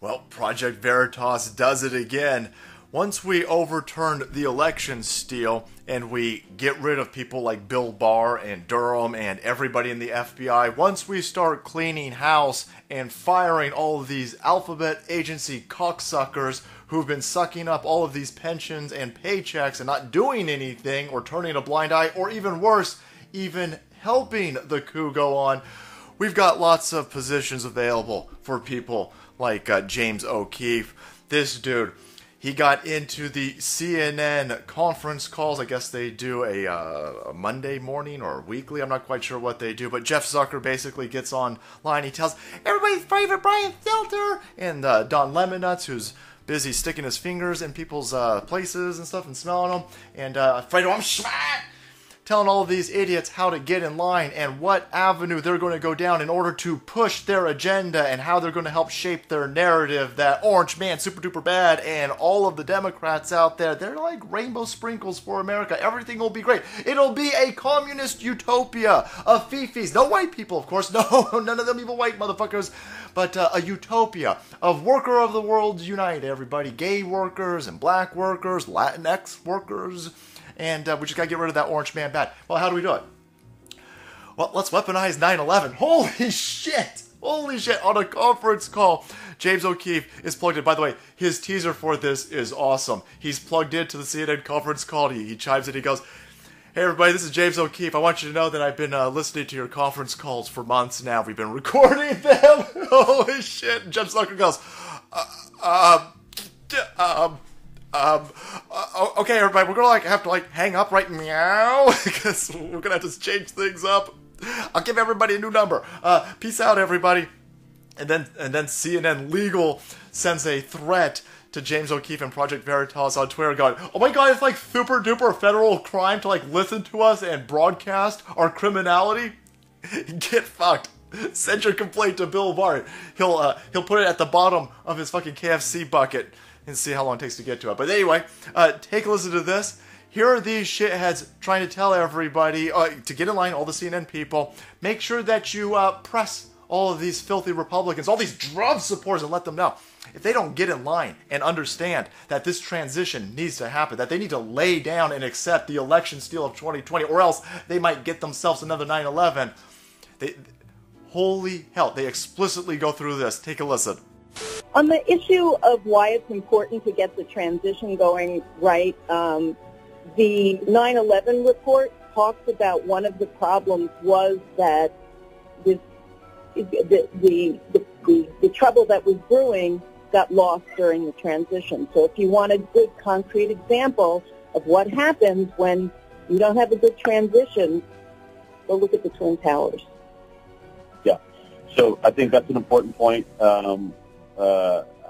Well, Project Veritas does it again. Once we overturn the election steal and we get rid of people like Bill Barr and Durham and everybody in the FBI, once we start cleaning house and firing all of these alphabet agency cocksuckers who've been sucking up all of these pensions and paychecks and not doing anything or turning a blind eye, or even worse, even helping the coup go on, we've got lots of positions available for people like James O'Keefe. This dude, he got into the CNN conference calls. I guess they do a Monday morning or weekly. I'm not quite sure what they do. But Jeff Zucker basically gets online. He tells everybody's favorite Brian Stelter and Don Lemonnuts, who's busy sticking his fingers in people's places and stuff and smelling them. And Fredo, I'm schmack! Telling all of these idiots how to get in line and what avenue they're going to go down in order to push their agenda and how they're going to help shape their narrative that Orange Man super duper bad and all of the Democrats out there, they're like rainbow sprinkles for America. Everything will be great. It'll be a communist utopia of fifis. No white people, of course. No, none of them evil white motherfuckers. But a utopia of worker of the world unite, everybody. Gay workers and black workers, Latinx workers. And we just got to get rid of that orange man bad. Well, how do we do it? Well, let's weaponize 9/11. Holy shit! Holy shit! On a conference call, James O'Keefe is plugged in. By the way, his teaser for this is awesome. He's plugged into the CNN conference call. He chimes in. He goes, "Hey everybody, this is James O'Keefe. I want you to know that I've been listening to your conference calls for months now. We've been recording them." Holy shit! And Jeff Zucker goes, okay, everybody, we're gonna have to hang up right meow because we're gonna have to change things up. I'll give everybody a new number. Peace out, everybody. And then CNN Legal sends a threat to James O'Keefe and Project Veritas on Twitter, going, "Oh my God, it's like super duper federal crime to listen to us and broadcast our criminality. Get fucked. Send your complaint to Bill Barr. He'll put it at the bottom of his fucking KFC bucket." And see how long it takes to get to it. But anyway, take a listen to this. Here are these shitheads trying to tell everybody to get in line, all the CNN people. Make sure that you press all of these filthy Republicans, all these Trump supporters, and let them know. If they don't get in line and understand that this transition needs to happen, that they need to lay down and accept the election steal of 2020, or else they might get themselves another 9/11. Holy hell, they explicitly go through this. Take a listen. On the issue of why it's important to get the transition going right, the 9/11 report talks about one of the problems was that the trouble that was brewing got lost during the transition. So if you want a good concrete example of what happens when you don't have a good transition, go look at the Twin Towers. Yeah. So I think that's an important point.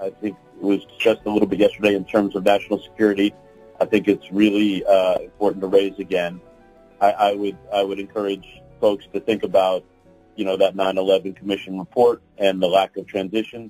I think it was discussed a little bit yesterday in terms of national security. I think it's really important to raise again. I would encourage folks to think about, that 9/11 Commission report and the lack of transition.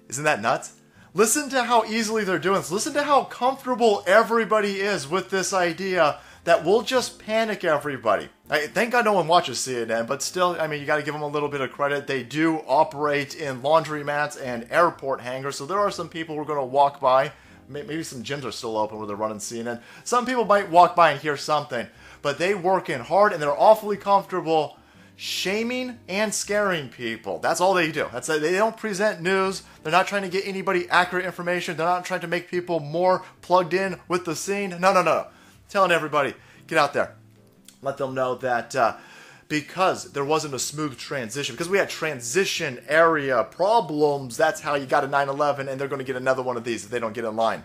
Isn't that nuts? Listen to how easily they're doing this. Listen to how comfortable everybody is with this idea that we'll just panic everybody. Thank God no one watches CNN, but still, you got to give them a little bit of credit. They do operate in laundromats and airport hangars, so there are some people who are going to walk by. Maybe some gyms are still open where they're running CNN. Some people might walk by and hear something, but they work in hard and they're awfully comfortable shaming and scaring people. That's all they do. They don't present news. They're not trying to get anybody accurate information. They're not trying to make people more plugged in with the scene. No. Telling everybody, get out there. Let them know that because there wasn't a smooth transition, because we had transition area problems, that's how you got a 9/11, and they're going to get another one of these if they don't get in line.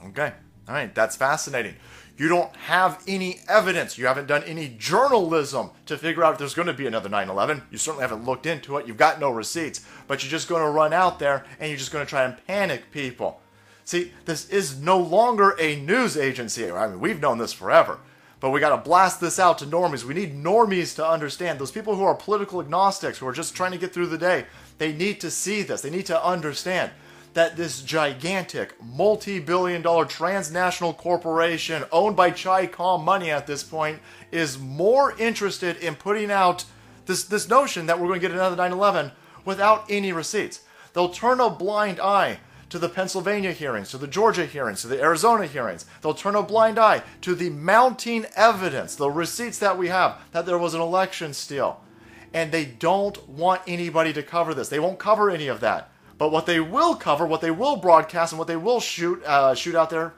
Okay. All right. That's fascinating. You don't have any evidence. You haven't done any journalism to figure out if there's going to be another 9/11. You certainly haven't looked into it. You've got no receipts. But you're just going to run out there and you're just going to try and panic people. See, this is no longer a news agency. We've known this forever. But we got to blast this out to normies. We need normies to understand. Those people who are political agnostics, who are just trying to get through the day, they need to see this. They need to understand that this gigantic, multi-billion-dollar transnational corporation owned by Chi-Com money at this point is more interested in putting out this notion that we're going to get another 9/11 without any receipts. They'll turn a blind eye to the Pennsylvania hearings, to the Georgia hearings, to the Arizona hearings. They'll turn a blind eye to the mounting evidence, the receipts that we have, that there was an election steal. And they don't want anybody to cover this. They won't cover any of that. But what they will cover, what they will broadcast, and what they will shoot out there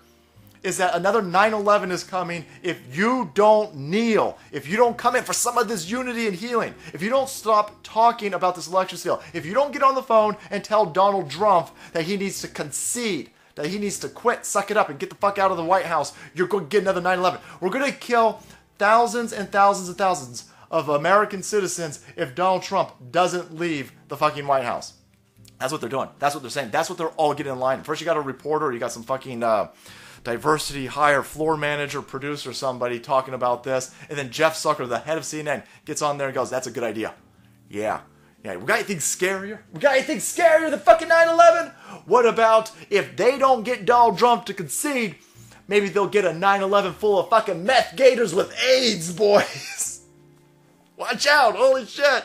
is that another 9/11 is coming if you don't kneel, if you don't come in for some of this unity and healing, if you don't stop talking about this election steal, if you don't get on the phone and tell Donald Trump that he needs to concede, that he needs to quit, suck it up, and get the fuck out of the White House, you're going to get another 9/11. We're going to kill thousands and thousands and thousands of American citizens if Donald Trump doesn't leave the fucking White House. That's what they're doing. That's what they're saying. That's what they're all getting in line. First you got a reporter, you got some fucking diversity hire, floor manager, producer, somebody talking about this, and then Jeff Zucker, the head of CNN, gets on there and goes, "That's a good idea." Yeah. We got anything scarier? We got anything scarier than fucking 9/11? What about if they don't get Donald Trump to concede, maybe they'll get a 9/11 full of fucking meth gators with AIDS, boys. Watch out, holy shit.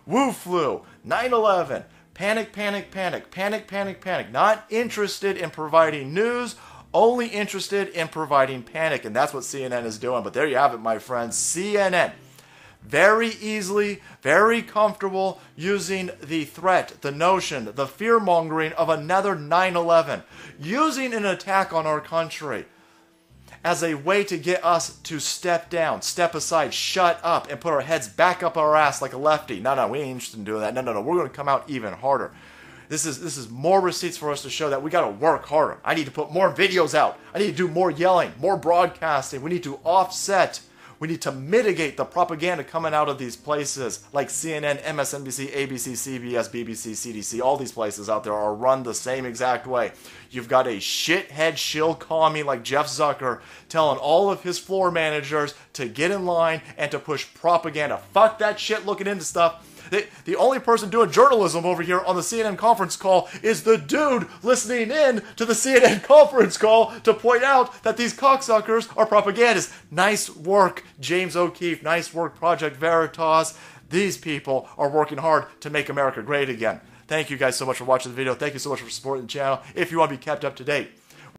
Woo flu, 9/11. Panic, panic, panic, panic, panic, panic. Not interested in providing news, only interested in providing panic. And that's what CNN is doing. But there you have it, my friends. CNN, very easily, very comfortable using the threat, the notion, the fear-mongering of another 9/11. Using an attack on our country as a way to get us to step down, step aside, shut up, and put our heads back up our ass like a lefty. No, we ain't interested in doing that. No. We're going to come out even harder. This is more receipts for us to show that we got to work harder. I need to put more videos out. I need to do more yelling, more broadcasting. We need to offset. We need to mitigate the propaganda coming out of these places like CNN, MSNBC, ABC, CBS, BBC, CDC. All these places out there are run the same exact way. You've got a shithead shill commie like Jeff Zucker telling all of his floor managers to get in line and to push propaganda. Fuck that shit looking into stuff. The only person doing journalism over here on the CNN conference call is the dude listening in to the CNN conference call to point out that these cocksuckers are propagandists. Nice work, James O'Keefe. Nice work, Project Veritas. These people are working hard to make America great again. Thank you guys so much for watching the video. Thank you so much for supporting the channel. If you want to be kept up to date